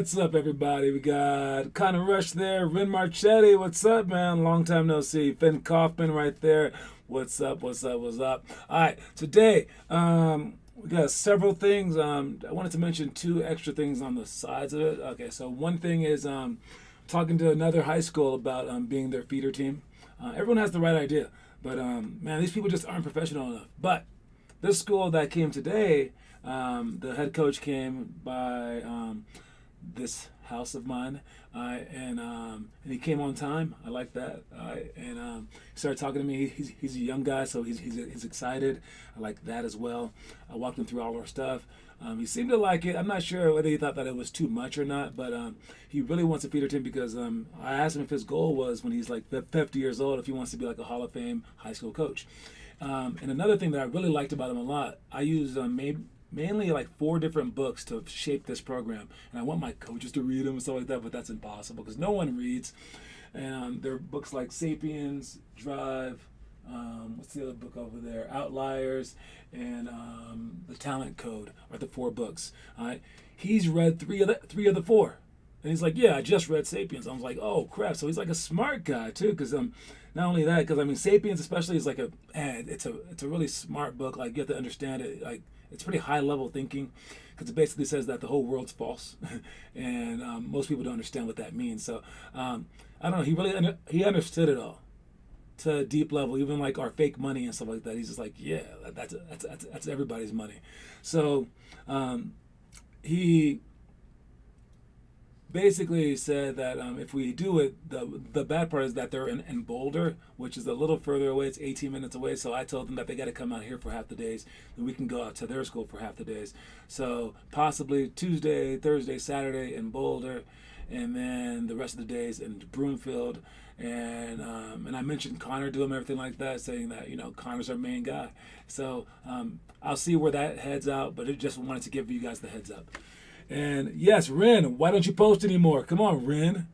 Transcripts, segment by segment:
What's up, everybody? We got Connor Rush there, Ren Marchetti. What's up, man? Long time no see. Finn Kaufman right there. What's up? What's up? What's up? All right, today we got several things. I wanted to mention two extra things on the sides of it. Okay, so one thing is talking to another high school about being their feeder team. Everyone has the right idea, but man, these people just aren't professional enough. But this school that came today, the head coach came by this house of mine, and he came on time. I like that. And he started talking to me. He's a young guy, so he's excited. I like that as well. I walked him through all our stuff. He seemed to like it. I'm not sure whether he thought that it was too much or not, but he really wants a feeder team because I asked him if his goal was when he's like 50 years old, if he wants to be like a Hall of Fame high school coach. And another thing that I really liked about him a lot, I used mainly like 4 different books to shape this program. And I want my coaches to read them and stuff like that, but that's impossible because no one reads. And there are books like Sapiens, Drive, what's the other book over there? Outliers, and The Talent Code are the 4 books. He's read three of the 4. And he's like, yeah, I just read Sapiens. I was like, oh, crap. So he's like a smart guy, too, because not only that, because, I mean, Sapiens especially is like it's a really smart book. Like, you have to understand it. Like, it's pretty high-level thinking because it basically says that the whole world's false. And most people don't understand what that means. So, I don't know. He really he understood it all to a deep level, even like our fake money and stuff like that. He's just like, yeah, that's everybody's money. So, he basically said that if we do it, the bad part is that they're in Boulder, which is a little further away. It's 18 minutes away. So I told them that they got to come out here for half the days, and we can go out to their school for half the days. So possibly Tuesday, Thursday, Saturday in Boulder, and then the rest of the days in Broomfield. And I mentioned Connor to him, everything like that, saying that Connor's our main guy. So I'll see where that heads out, but it just wanted to give you guys the heads up. And yes, Ren, why don't you post anymore? Come on, Ren.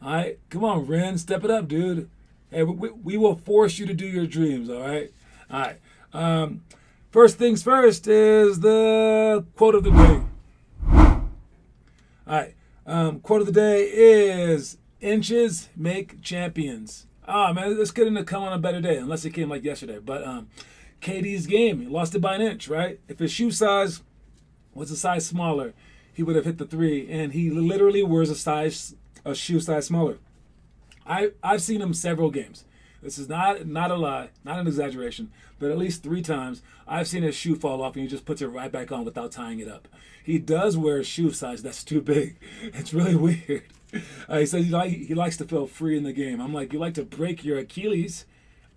All right, come on, Ren, step it up, dude. Hey, we will force you to do your dreams. All right, all right. First things first is the quote of the day. All right, quote of the day is inches make champions. Ah, man, this couldn't have come on a better day unless it came like yesterday. But KD's game, he lost it by an inch, right? If his shoe size was a size smaller, he would have hit the 3, and he literally wears a shoe size smaller. I've seen him several games. This is not a lie, not an exaggeration, but at least 3 times I've seen his shoe fall off and he just puts it right back on without tying it up. He does wear a shoe size that's too big. It's really weird. He says he likes to feel free in the game. I'm like, you like to break your Achilles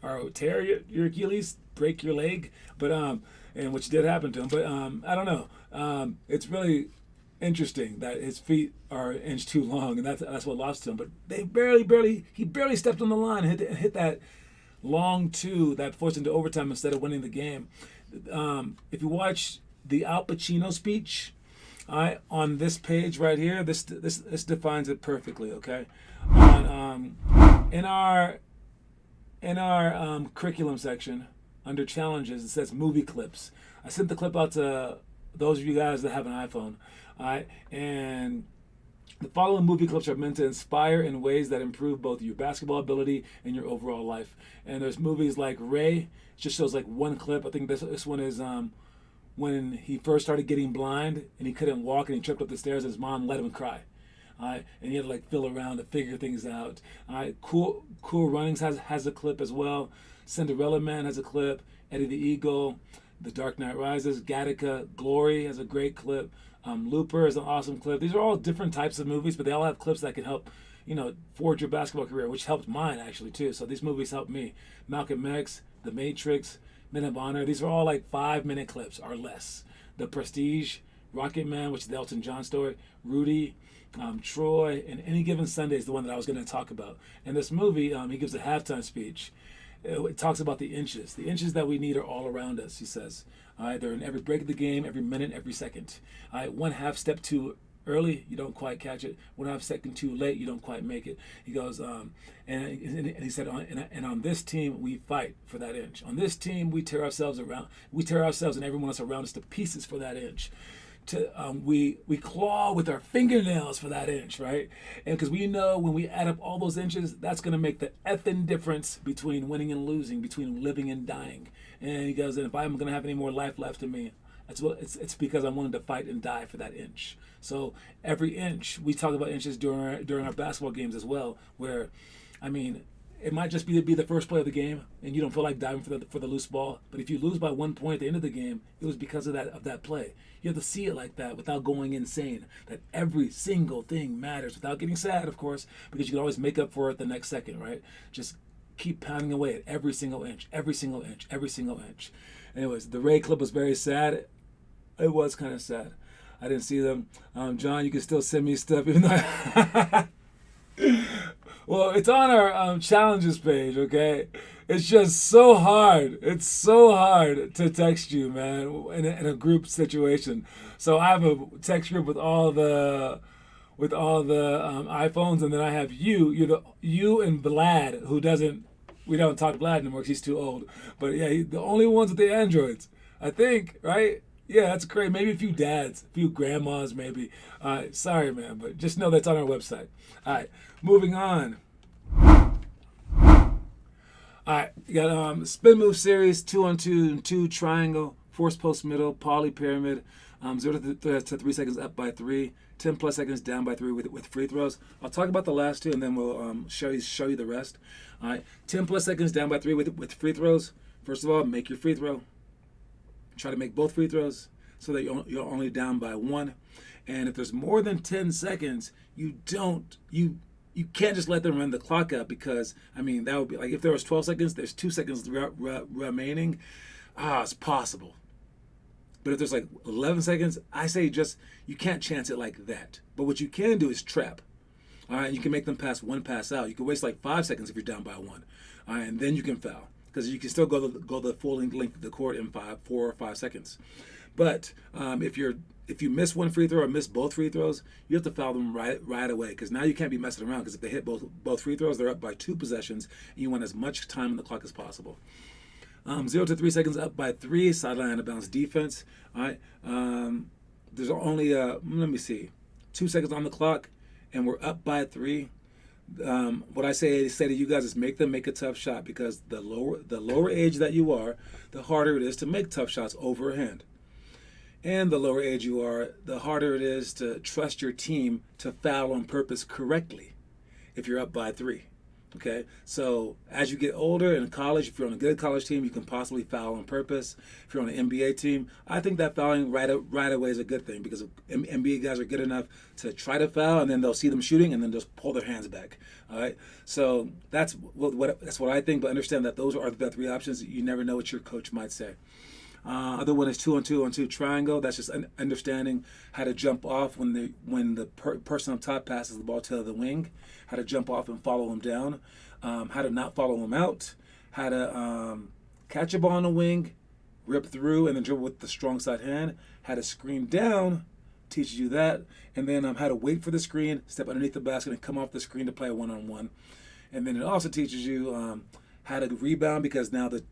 or tear your Achilles, break your leg, but and which did happen to him. But I don't know. It's really interesting that his feet are an inch too long, and that's what lost to him. But he barely stepped on the line and hit that long 2 that forced him to overtime instead of winning the game. If you watch the Al Pacino speech, on this page right here, this defines it perfectly. Okay, in our curriculum section under challenges, it says movie clips. I sent the clip out to those of you guys that have an iPhone. All right, and the following movie clips are meant to inspire in ways that improve both your basketball ability and your overall life. And there's movies like Ray. It just shows like one clip. I think this one is when he first started getting blind and he couldn't walk and he tripped up the stairs and his mom let him cry. All right, and he had to like feel around to figure things out. All right, Cool Runnings has a clip as well. Cinderella Man has a clip. Eddie the Eagle, The Dark Knight Rises, Gattaca, Glory has a great clip. Looper is an awesome clip. These are all different types of movies, but they all have clips that can help, forge your basketball career, which helped mine actually too. So these movies helped me. Malcolm X, The Matrix, Men of Honor. These are all like 5-minute clips or less. The Prestige, Rocket Man, which is the Elton John story, Rudy, Troy, and Any Given Sunday is the one that I was going to talk about. In this movie, he gives a halftime speech. It talks about the inches. The inches that we need are all around us, he says. All right, they're in every break of the game, every minute, every second. All right, 1/2 step too early, you don't quite catch it. 1/2 second too late, you don't quite make it. He goes, and he said, and on this team, we fight for that inch. On this team, we tear ourselves and everyone else around us to pieces for that inch. we claw with our fingernails for that inch, right? And because we know when we add up all those inches, that's going to make the effing difference between winning and losing, between living and dying. And he goes, and if I'm going to have any more life left in me, it's because I'm willing to fight and die for that inch. So every inch, we talk about inches during our basketball games as well, where, I mean, it might just be the first play of the game, and you don't feel like diving for the loose ball. But if you lose by 1 point at the end of the game, it was because of that play. You have to see it like that without going insane. That every single thing matters, without getting sad, of course, because you can always make up for it the next second, right? Just keep pounding away at every single inch, every single inch, every single inch. Anyways, the Ray clip was very sad. It was kind of sad. I didn't see them. John, you can still send me stuff, even though well, it's on our challenges page, okay? It's just so hard. It's so hard to text you, man, in a group situation. So I have a text group with all the iPhones, and then I have you. You and Vlad, who doesn't. We don't talk to Vlad anymore because he's too old. But yeah, the only ones with the Androids, I think, right? Yeah, that's great. Maybe a few dads, a few grandmas, maybe. Sorry, man, but just know that's on our website. All right, moving on. All right, you got spin move series, 2-on-2, 2 triangle, force post middle, poly pyramid, 0 to 3 seconds up by 3, 10 plus seconds down by 3 with free throws. I'll talk about the last two and then we'll show you the rest. All right, 10 plus seconds down by 3 with free throws. First of all, make your free throw. Try to make both free throws so that you're only down by 1. And if there's more than 10 seconds, you can't just let them run the clock out, because, I mean, that would be like if there was 12 seconds, there's 2 seconds remaining. It's possible. But if there's like 11 seconds, I say just, you can't chance it like that. But what you can do is trap. All right, you can make them pass 1 pass out. You can waste like 5 seconds if you're down by 1. All right, and then you can foul, because you can still go the full length of the court in 4 or 5 seconds. But if you miss one free throw or miss both free throws, you have to foul them right away, because now you can't be messing around, because if they hit both free throws, they're up by 2 possessions, and you want as much time on the clock as possible. 0 to 3 seconds up by 3, sideline out of bounds defense. All right, there's only 2 seconds on the clock, and we're up by 3. What I say to you guys is make a tough shot, because the lower age that you are, the harder it is to make tough shots overhand. And the lower age you are, the harder it is to trust your team to foul on purpose correctly if you're up by 3. Okay, so as you get older in college, if you're on a good college team, you can possibly foul on purpose. If you're on an NBA team, I think that fouling right away is a good thing, because NBA guys are good enough to try to foul, and then they'll see them shooting and then just pull their hands back. All right, so that's what I think. But understand that those are the 3 options. You never know what your coach might say. Other one is 2-on-2 triangle. That's just understanding how to jump off when the person up top passes the ball to the wing, how to jump off and follow them down, how to not follow them out, how to catch a ball on the wing, rip through, and then dribble with the strong side hand, how to screen down, teaches you that, and then how to wait for the screen, step underneath the basket, and come off the screen to play a one-on-one. And then it also teaches you how to rebound, because now the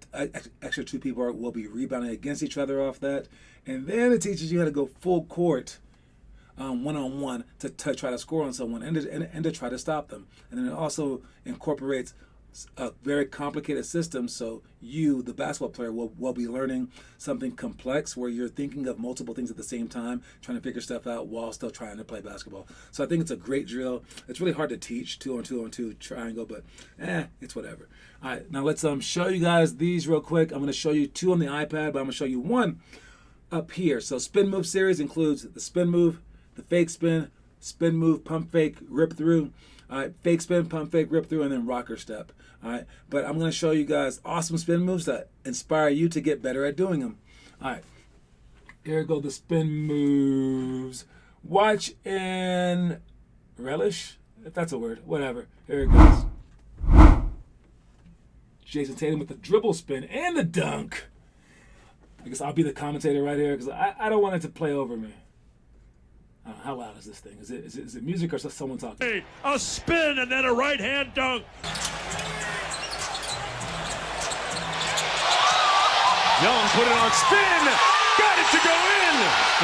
extra 2 people will be rebounding against each other off that. And then it teaches you how to go full court one-on-one to try to score on someone and to try to stop them. And then it also incorporates a very complicated system, so you, the basketball player, will be learning something complex where you're thinking of multiple things at the same time, trying to figure stuff out while still trying to play basketball. So I think it's a great drill. It's really hard to teach 2-on-2 triangle, but it's whatever. All right, now let's show you guys these real quick. I'm going to show you 2 on the iPad, but I'm going to show you 1 up here. So spin move series includes the spin move, the fake spin move, pump fake, rip through. All right, fake spin, pump fake, rip through, and then rocker step. All right, but I'm going to show you guys awesome spin moves that inspire you to get better at doing them. All right, here go the spin moves. Watch and relish, if that's a word, whatever. Here it goes. Jason Tatum with the dribble spin and the dunk. I guess I'll be the commentator right here, because I don't want it to play over me. How loud is this thing? Is it music or is someone talking? A spin and then a right hand dunk. Young put it on spin. Got it to go in.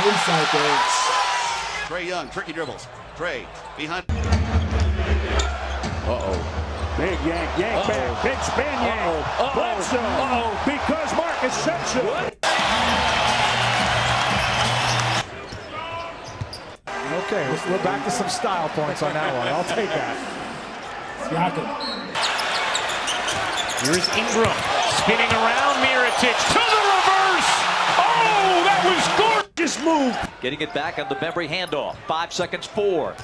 Inside there. Trey Young, tricky dribbles. Trey behind. Big yank back, big spin yank. Bledsoe, because Marcus said so. Okay, we're back to some style points on that one. I'll take that. Siakam. Here's Ingram, spinning around Mirotic to the reverse. Oh, that was gorgeous move. Getting it back on the Bembry handoff. 5 seconds, 4.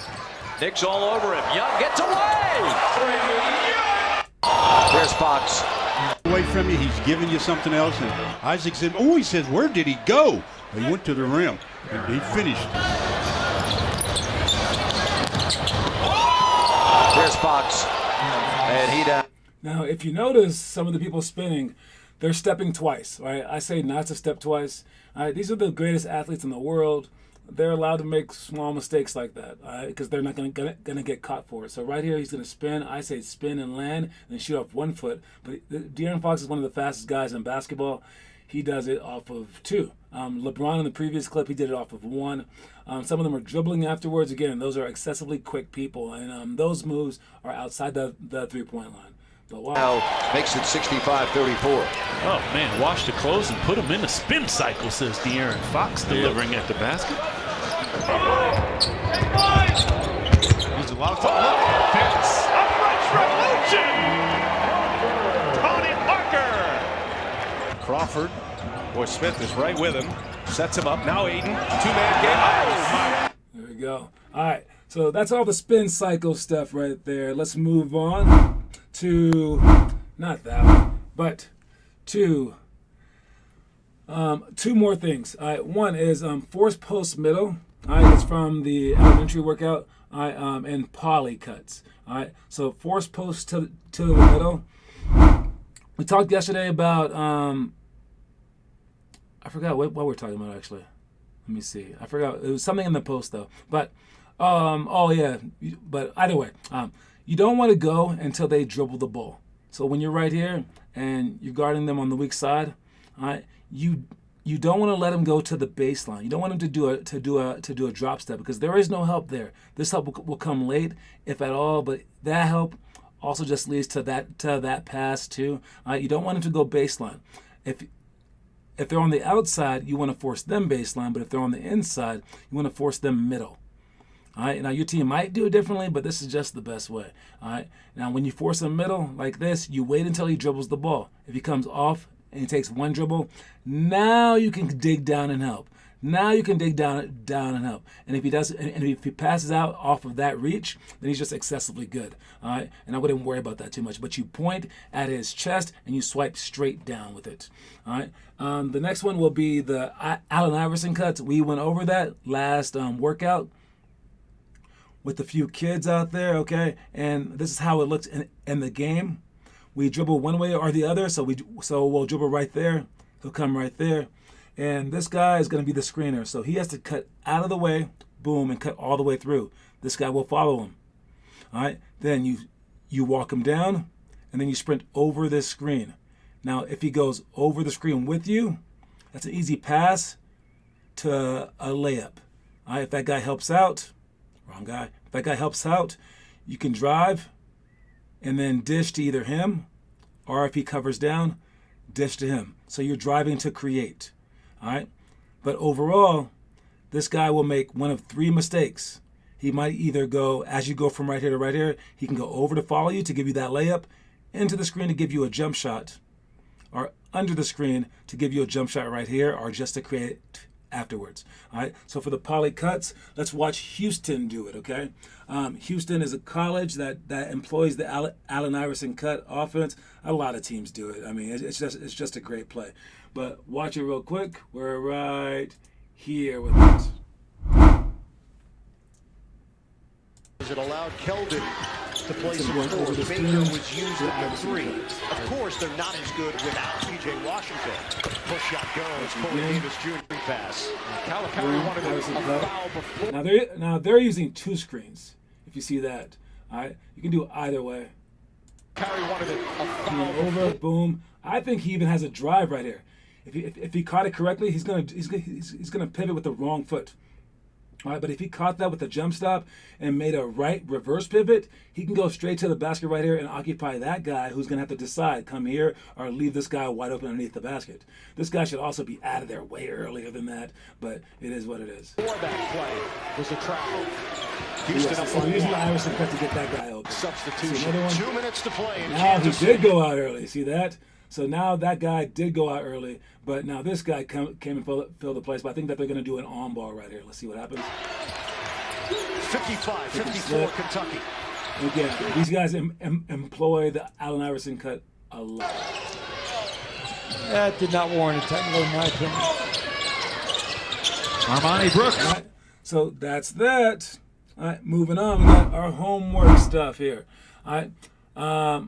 Knicks all over him. Young gets away. There's Fox. Away from you, he's giving you something else. And Isaac said, he says, where did he go? He went to the rim, and he finished. There's Fox. And he down. Now, if you notice some of the people spinning, they're stepping twice, right? I say not to step twice. All right, these are the greatest athletes in the world. They're allowed to make small mistakes like that, all right, because they're not gonna get caught for it. So right here, he's gonna spin. I say spin and land, and then shoot off 1 foot. But De'Aaron Fox is one of the fastest guys in basketball. He does it off of 2. LeBron in the previous clip, he did it off of 1. Some of them are dribbling afterwards. Again, those are excessively quick people, and those moves are outside the 3-point line. But wow. Now makes it 65-34. Oh, man, wash the clothes and put them in a spin cycle, says De'Aaron Fox, delivering at the basket. He's a lot of fun. Pass. A French Revolution. Tony Parker. Crawford, boy, Smith is right with him. Sets him up. Now Aiden. 2-man game. Oh, my. There we go. All right, so that's all the spin cycle stuff right there. Let's move on to, not that one, but to 2 more things. All right, one is force post middle. All right, it's from the elementary workout. All right, and poly cuts. All right, so force post to the middle. We talked yesterday about I forgot what we're talking about actually. Let me see. I forgot. It was something in the post though. But oh yeah. But either way, you don't want to go until they dribble the ball. So when you're right here and you're guarding them on the weak side, all right, you don't want to let them go to the baseline. You don't want them to do a drop step because there is no help there. This help will come late, if at all. But that help also just leads to that pass too. You don't want them to go baseline. If they're on the outside, you want to force them baseline, but if they're on the inside, you want to force them middle. All right, now your team might do it differently, but this is just the best way. All right, now when you force him middle like this, you wait until he dribbles the ball. If he comes off and he takes 1 dribble, now you can dig down and help. Now you can dig down and help. And if he does, and if he passes out off of that reach, then he's just excessively good. All right, and I wouldn't worry about that too much. But you point at his chest and you swipe straight down with it. All right. The next one will be the Allen Iverson cuts. We went over that last workout with a few kids out there. Okay, and this is how it looks in the game. We dribble one way or the other, so we'll dribble right there. He'll come right there. And this guy is going to be the screener. So he has to cut out of the way, boom, and cut all the way through. This guy will follow him. All right. Then you walk him down, and then you sprint over this screen. Now, if he goes over the screen with you, that's an easy pass to a layup. All right. If that guy helps out, wrong guy. If that guy helps out, you can drive and then dish to either him, or if he covers down, dish to him. So you're driving to create. All right, but overall, this guy will make one of 3 mistakes. He might either go, as you go from right here to right here, he can go over to follow you to give you that layup, into the screen to give you a jump shot, or under the screen to give you a jump shot right here, or just to create afterwards. All right, so for the poly cuts, let's watch Houston do it, okay? Houston is a college that employs the Allen Iverson cut offense. A lot of teams do it. I mean, it's just a great play. But watch it real quick. We're right here with it. It allowed Keldon to play some scores. Baker was used at the 3. Of course, they're not as good without P.J. Washington. Push shot goes. Corey Davis Jr. pass. Calipari wanted a foul before. Now they're using 2 screens. If you see that, all right, you can do it either way. Calipari wanted a foul over, boom. I think he even has a drive right here. If he caught it correctly, he's gonna pivot with the wrong foot. All right, but if he caught that with a jump stop and made a right reverse pivot, he can go straight to the basket right here and occupy that guy who's going to have to decide, come here or leave this guy wide open underneath the basket. This guy should also be out of there way earlier than that, but it is what it is. For that play was a travel. Houston up so using the Iverson cut to get that guy open. Substitution. 2 minutes to play in Now Kansas he did City. go out early. See that? So now that guy did go out early, but now this guy came and filled the place. But I think that they're going to do an on ball right here. Let's see what happens. 55-54 Kentucky. Again, these guys employ the Allen Iverson cut a lot. That did not warrant a technical, in my opinion. Armani Brooks. All right, so that's that. All right, moving on. We got our homework stuff here. All right.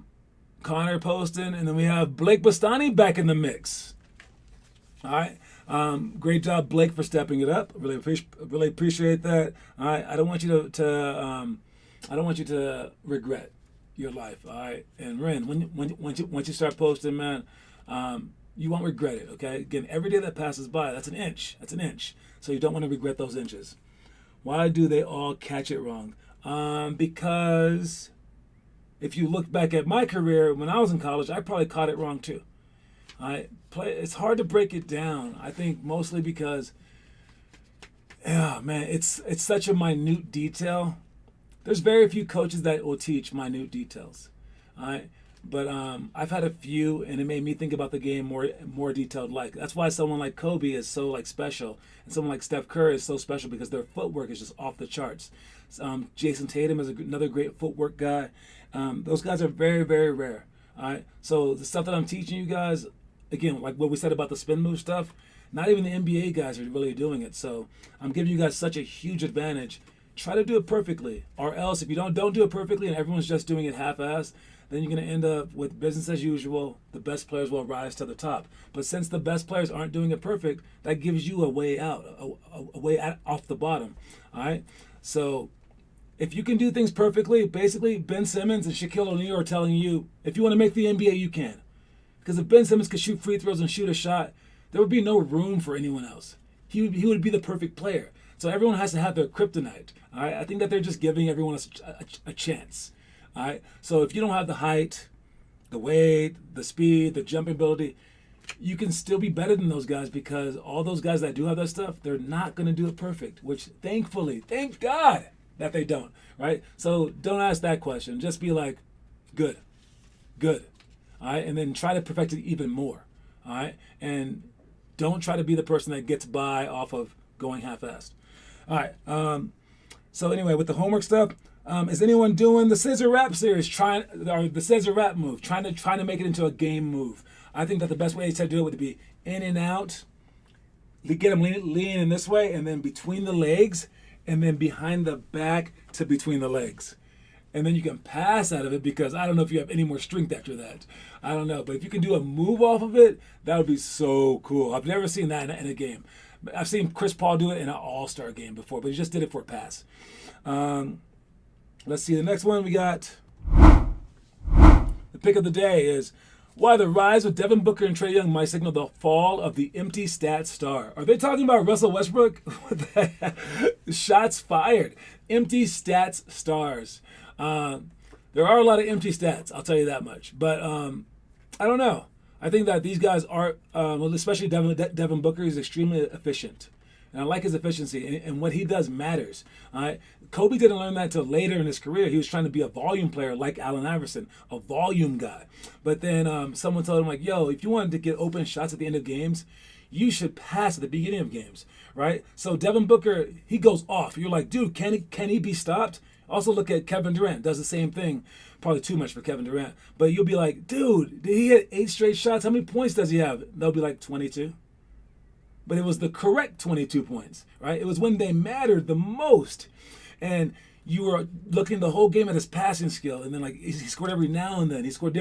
Connor posting, and then we have Blake Bastani back in the mix. All right, great job, Blake, for stepping it up. Really appreciate that. All right, I don't want you to regret your life. All right, and Ren, once you start posting, man, you won't regret it. Okay, again, every day that passes by, that's an inch. That's an inch. So you don't want to regret those inches. Why do they all catch it wrong? Because if you look back at my career when I was in college, I probably caught it wrong too. It's hard to break it down. I think mostly because, man, it's such a minute detail. There's very few coaches that will teach minute details. All right, but I've had a few, and it made me think about the game more detailed. Like that's why someone like Kobe is so special, and someone like Steph Curry is so special because their footwork is just off the charts. Jason Tatum is another great footwork guy. Those guys are very, very rare. All right. So the stuff that I'm teaching you guys, again, like what we said about the spin move stuff, not even the NBA guys are really doing it. So I'm giving you guys such a huge advantage. Try to do it perfectly, or else if you don't do it perfectly and everyone's just doing it half-assed, then you're going to end up with business as usual. The best players will rise to the top. But since the best players aren't doing it perfect, that gives you a way out, a way out off the bottom. All right. So if you can do things perfectly, basically Ben Simmons and Shaquille O'Neal are telling you, if you want to make the NBA, you can. Because if Ben Simmons could shoot free throws and shoot a shot, there would be no room for anyone else. He would be the perfect player. So everyone has to have their kryptonite. All right? I think that they're just giving everyone a chance. All right? So if you don't have the height, the weight, the speed, the jumping ability, you can still be better than those guys because all those guys that do have that stuff, they're not going to do it perfect, which thankfully, thank God, that they don't, right? So don't ask that question. Just be like, good, all right? And then try to perfect it even more, all right? And don't try to be the person that gets by off of going half-assed. All right, so anyway, with the homework stuff, is anyone doing the scissor wrap series, or the scissor wrap move, trying to make it into a game move? I think that the best way to do it would be in and out, get them leaning this way, and then between the legs, and then behind the back to between the legs. And then you can pass out of it because I don't know if you have any more strength after that. I don't know. But if you can do a move off of it, that would be so cool. I've never seen that in a game. I've seen Chris Paul do it in an all-star game before, but he just did it for a pass. Let's see. The next one we got. The pick of the day is why the rise of Devin Booker and Trae Young might signal the fall of the empty stat star. Are they talking about Russell Westbrook? What the heck? Shots fired. Empty stats stars. There are a lot of empty stats, I'll tell you that much. But I don't know. I think that these guys are, especially Devin Booker, is extremely efficient. And I like his efficiency, and what he does matters. All right? Kobe didn't learn that until later in his career. He was trying to be a volume player like Allen Iverson, a volume guy. But then someone told him, like, yo, if you wanted to get open shots at the end of games, you should pass at the beginning of games, right? So Devin Booker, he goes off. You're like, dude, can he be stopped? Also look at Kevin Durant, does the same thing. Probably too much for Kevin Durant. But you'll be like, dude, did he hit 8 straight shots? How many points does he have? They'll be like 22. But it was the correct 22 points, right? It was when they mattered the most. And you were looking the whole game at his passing skill. And then like he scored every now and then. He scored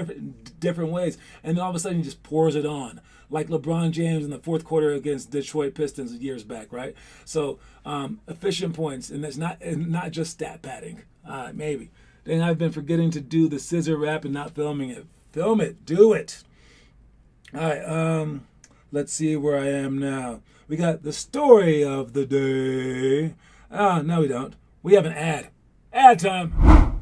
different ways. And then all of a sudden he just pours it on. Like LeBron James in the fourth quarter against Detroit Pistons years back, right? So efficient points, and that's not just stat padding. Maybe. Then I've been forgetting to do the scissor wrap and not filming it. Film it. Do it. All right. Let's see where I am now. We got the story of the day. Ah, no, we don't. We have an ad. Ad time.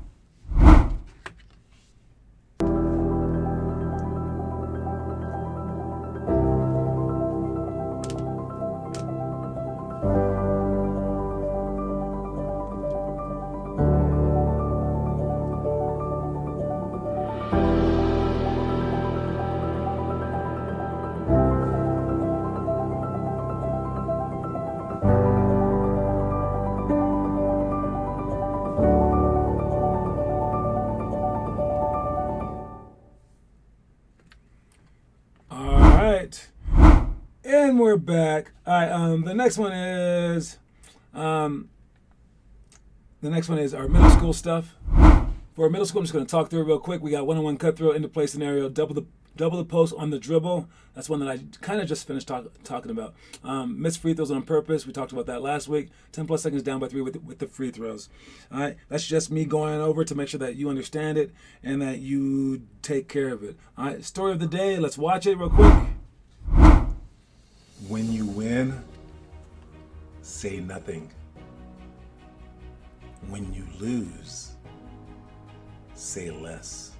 And we're back. All right. The next one is our middle school stuff. For our middle school, I'm just going to talk through it real quick. We got one-on-one cutthroat into play scenario, double the post on the dribble. That's one that I kind of just finished talking about. Missed free throws on purpose. We talked about that last week. 10 plus seconds down by 3 with the free throws. All right. That's just me going over to make sure that you understand it and that you take care of it. All right. Story of the day. Let's watch it real quick. When you win, say nothing. When you lose, say less.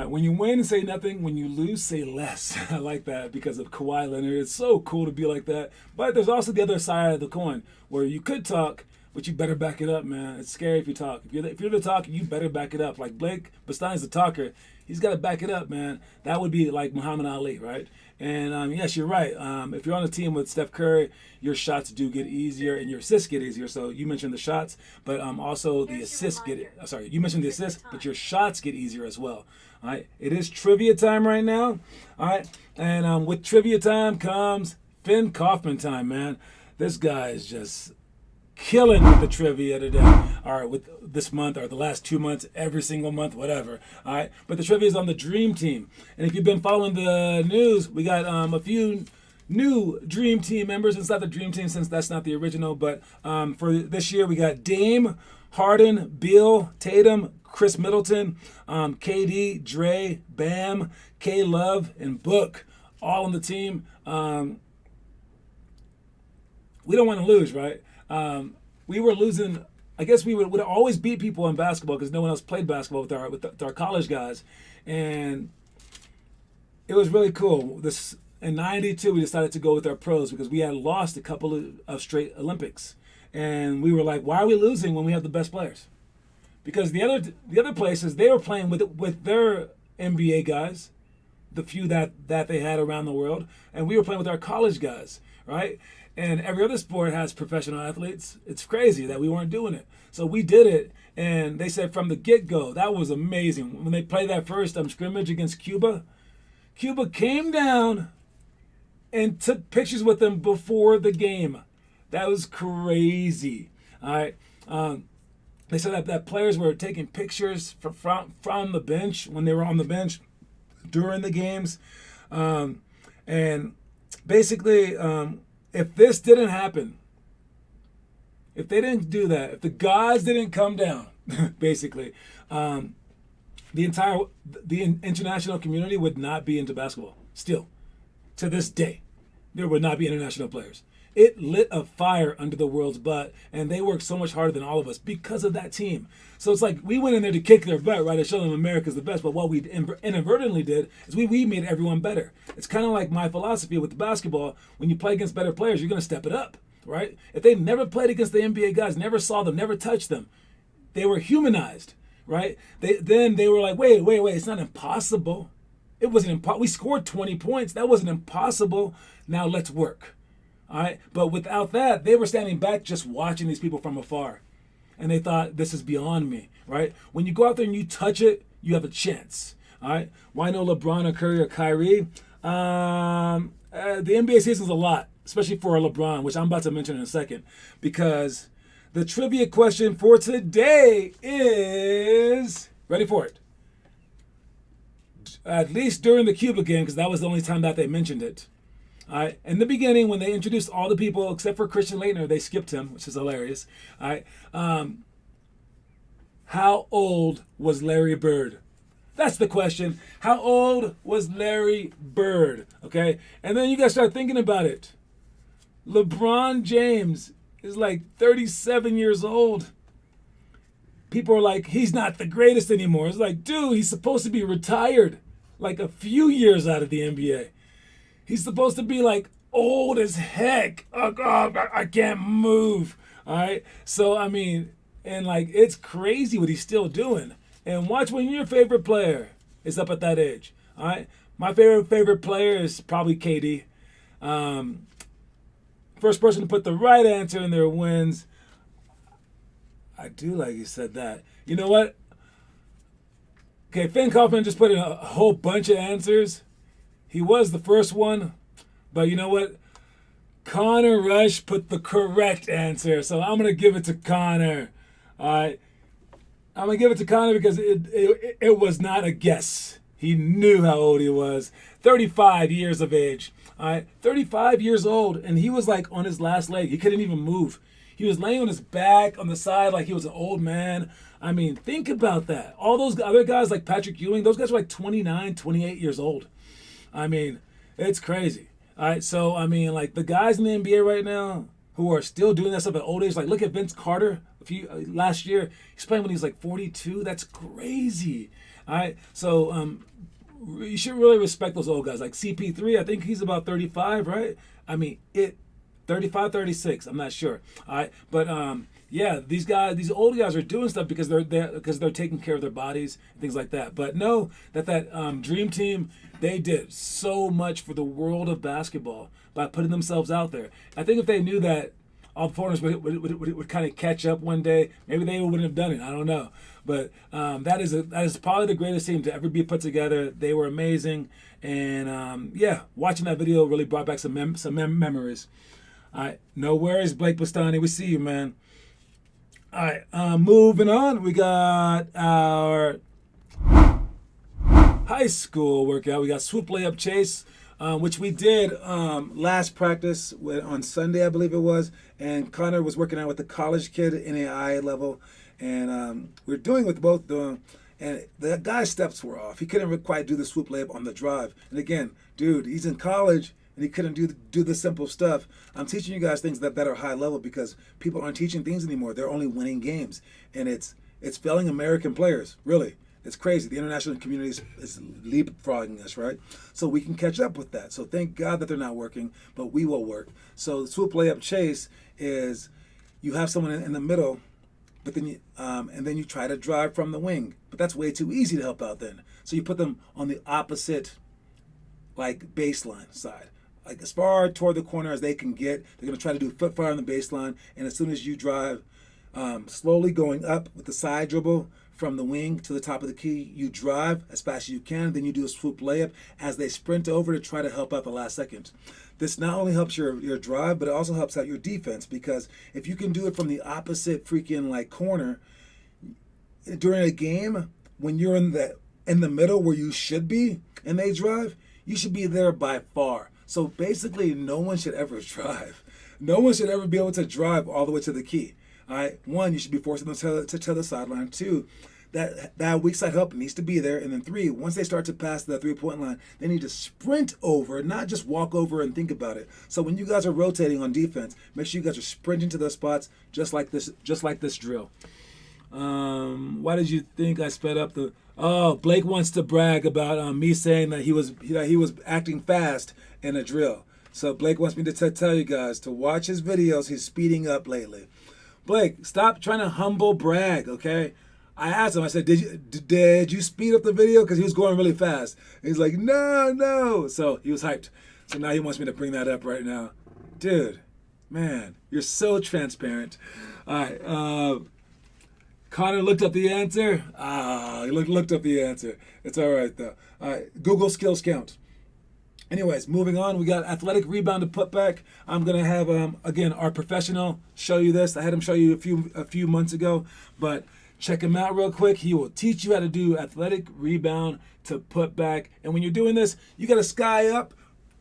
When you win, say nothing. When you lose, say less. I like that because of Kawhi Leonard. It's so cool to be like that. But there's also the other side of the coin where you could talk, but you better back it up, man. It's scary if you talk. If you're the talker, you better back it up. Like Blake Bastein's the talker. He's got to back it up, man. That would be like Muhammad Ali, right? And yes, you're right. If you're on a team with Steph Curry, your shots do get easier and your assists get easier. So you mentioned the shots, but also the assists you mentioned the assists, but your shots get easier as well. All right. It is trivia time right now. All right. And with trivia time comes Finn Kaufman time, man. This guy is just killing with the trivia today, or with this month, or the last 2 months, every single month, whatever. All right, but the trivia is on the Dream Team, and if you've been following the news, we got a few new Dream Team members. It's not the Dream Team since that's not the original, but for this year we got Dame, Harden, Beal, Tatum, Chris Middleton, KD, Dre, Bam, K Love, and Book, all on the team. We don't want to lose, right? We were losing. I guess we would always beat people in basketball because no one else played basketball with our college guys, and it was really cool. In '92 we decided to go with our pros because we had lost a couple of straight Olympics, and we were like, why are we losing when we have the best players? Because the other places they were playing with their NBA guys, the few that they had around the world, and we were playing with our college guys, right? And every other sport has professional athletes. It's crazy that we weren't doing it. So we did it, and they said from the get-go, that was amazing. When they played that first scrimmage against Cuba, Cuba came down and took pictures with them before the game. That was crazy. All right. They said that players were taking pictures from the bench when they were on the bench during the games. And basically, if this didn't happen, if they didn't do that, if the gods didn't come down, basically, the international community would not be into basketball. Still, to this day, there would not be international players. It lit a fire under the world's butt, and they worked so much harder than all of us because of that team. So it's like we went in there to kick their butt, right, to show them America's the best. But what we inadvertently did is we made everyone better. It's kind of like my philosophy with the basketball. When you play against better players, you're going to step it up, right? If they never played against the NBA guys, never saw them, never touched them, they were humanized, right? Then they were like, wait, it's not impossible. It wasn't impossible. We scored 20 points. That wasn't impossible. Now let's work. All right, but without that, they were standing back just watching these people from afar. And they thought, this is beyond me, right? When you go out there and you touch it, you have a chance, all right? Why no LeBron or Curry or Kyrie? The NBA season's a lot, especially for LeBron, which I'm about to mention in a second, because the trivia question for today is, ready for it? At least during the Cuba game, because that was the only time that they mentioned it. All right. In the beginning, when they introduced all the people except for Christian Laettner, they skipped him, which is hilarious. All right. how old was Larry Bird? That's the question. How old was Larry Bird? Okay? And then you got to start thinking about it. LeBron James is like 37 years old. People are like, he's not the greatest anymore. It's like, dude, he's supposed to be retired like a few years out of the NBA. He's supposed to be like old as heck. Oh, God, I can't move. All right? So, I mean, and like, it's crazy what he's still doing. And watch when your favorite player is up at that age. All right? My favorite player is probably KD. First person to put the right answer in there wins. I do like you said that. You know what? Okay, Finn Kaufman just put in a whole bunch of answers. He was the first one. But you know what? Connor Rush put the correct answer. So I'm going to give it to Connor. All right? I'm going to give it to Connor because it was not a guess. He knew how old he was. 35 years of age. All right? 35 years old, and he was like on his last leg. He couldn't even move. He was laying on his back on the side like he was an old man. I mean, think about that. All those other guys like Patrick Ewing, those guys are like 29, 28 years old. I mean, it's crazy. All right? So, I mean, like the guys in the NBA right now who are still doing that stuff at old age, like look at Vince Carter. Last year, he's playing when he's like 42. That's crazy. All right, so you should really respect those old guys. Like CP3, I think he's about 35, right? I mean, 35, 36. I'm not sure. All right, but yeah, these old guys are doing stuff because they're taking care of their bodies and things like that. But know that dream team, they did so much for the world of basketball by putting themselves out there. I think if they knew that all the foreigners would kind of catch up one day, maybe they wouldn't have done it. I don't know. But that is probably the greatest team to ever be put together. They were amazing. And, yeah, watching that video really brought back some memories. All right, no worries, Blake Bastani. We see you, man. All right, moving on. We got our high school workout. We got swoop layup chase, which we did last practice on Sunday, I believe it was. And Connor was working out with the college kid in NAIA level. And we're doing with both the, and the guy's steps were off. He couldn't quite do the swoop layup on the drive. And again, dude, he's in college and he couldn't do the simple stuff. I'm teaching you guys things that are high level because people aren't teaching things anymore. They're only winning games. And it's failing American players, really. It's crazy. The international community is leapfrogging us, right? So we can catch up with that. So thank God that they're not working, but we will work. So the swoop layup chase is you have someone in the middle, but then and then you try to drive from the wing. But that's way too easy to help out then. So you put them on the opposite, like, baseline side. Like as far toward the corner as they can get. They're going to try to do foot fire on the baseline. And as soon as you drive slowly going up with the side dribble from the wing to the top of the key, you drive as fast as you can. Then you do a swoop layup as they sprint over to try to help out the last second. This not only helps your drive, but it also helps out your defense, because if you can do it from the opposite freaking like corner during a game, when you're in the middle where you should be and they drive, you should be there by far. So basically, no one should ever drive. No one should ever be able to drive all the way to the key. All right. One, you should be forcing them to the sideline. Two, that weak side help needs to be there. And then three, once they start to pass the 3-point line, they need to sprint over, not just walk over and think about it. So when you guys are rotating on defense, make sure you guys are sprinting to those spots just like this drill. Why did you think I sped up the? Oh, Blake wants to brag about me saying that he was acting fast in a drill. So Blake wants me to tell you guys to watch his videos. He's speeding up lately. Blake, stop trying to humble brag, okay? I asked him, I said, did you speed up the video? Because he was going really fast. And he's like, no. So he was hyped. So now he wants me to bring that up right now. Dude, man, you're so transparent. All right, Connor looked up the answer. He looked up the answer. It's all right, though. All right, Google skills count. Anyways, moving on, we got athletic rebound to put back. I'm going to have, again, our professional show you this. I had him show you a few months ago, but check him out real quick. He will teach you how to do athletic rebound to put back. And when you're doing this, you got to sky up,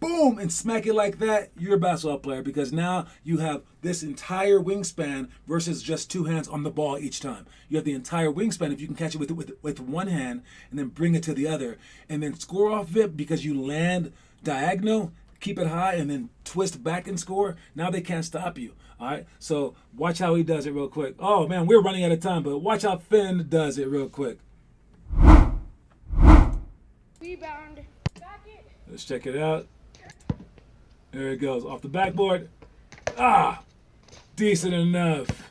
boom, and smack it like that, you're a basketball player, because now you have this entire wingspan versus just two hands on the ball each time. You have the entire wingspan if you can catch it with one hand and then bring it to the other and then score off it because you land diagonal, keep it high, and then twist back and score. Now they can't stop you. All right, so watch how he does it real quick. Oh, man, we're running out of time, but watch how Finn does it real quick. Rebound. Back it. Let's check it out. There it goes, off the backboard. Ah, decent enough.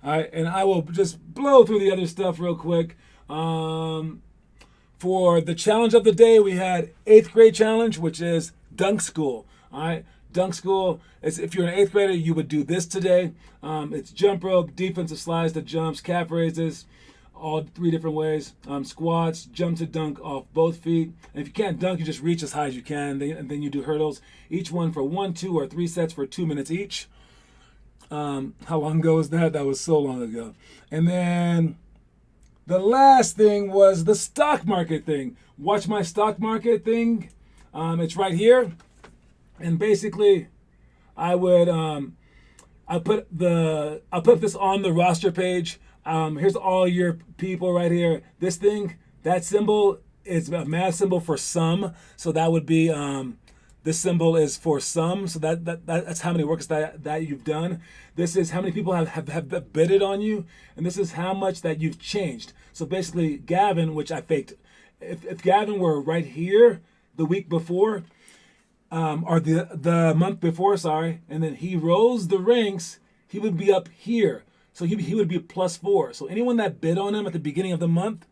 All right, and I will just blow through the other stuff real quick. For the challenge of the day, we had 8th grade challenge, which is dunk school. All right, dunk school. If you're an 8th grader, you would do this today. It's jump rope, defensive slides to jumps, calf raises, all 3 different ways. Squats, jump to dunk off both feet. And if you can't dunk, you just reach as high as you can, and then you do hurdles. Each one for 1, 2, or 3 sets for 2 minutes each. How long ago was that? That was so long ago. And then the last thing was the stock market thing. Watch my stock market thing. It's right here. And basically, I'll put this on the roster page. Here's all your people right here. This thing, that symbol is a math symbol for sum. So that would be, this symbol is for sum. So that's how many works that you've done. This is how many people have bidded on you. And this is how much that you've changed. So basically, Gavin, which I faked, if Gavin were right here the week before, or the month before, sorry, and then he rose the ranks, he would be up here. So he would be +4. So anyone that bid on him at the beginning of the month,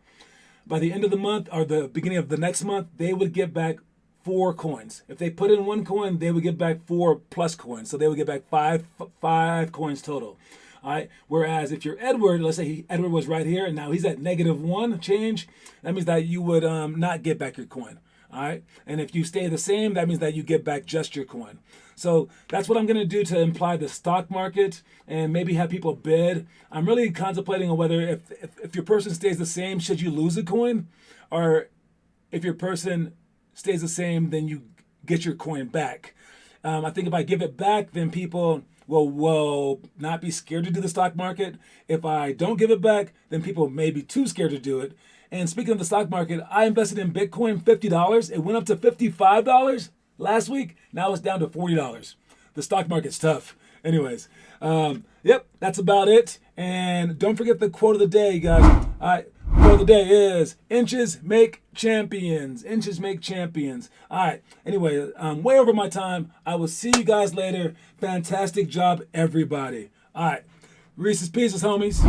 by the end of the month or the beginning of the next month, they would get back 4 coins. If they put in 1 coin, they would get back 4 plus coins. So they would get back five coins total. All right. Whereas if you're Edward, let's say Edward was right here and now he's at -1 change, that means that you would not get back your coin. All right. And if you stay the same, that means that you get back just your coin. So that's what I'm going to do to imply the stock market and maybe have people bid. I'm really contemplating on whether if your person stays the same, should you lose a coin? Or if your person stays the same, then you get your coin back. I think if I give it back, then people will not be scared to do the stock market. If I don't give it back, then people may be too scared to do it. And speaking of the stock market, I invested in Bitcoin $50. It went up to $55 last week. Now it's down to $40. The stock market's tough. Anyways, yep, that's about it. And don't forget the quote of the day, guys. All right, quote of the day is, inches make champions. Inches make champions. All right, anyway, I'm way over my time. I will see you guys later. Fantastic job, everybody. All right, Reese's Pieces, homies.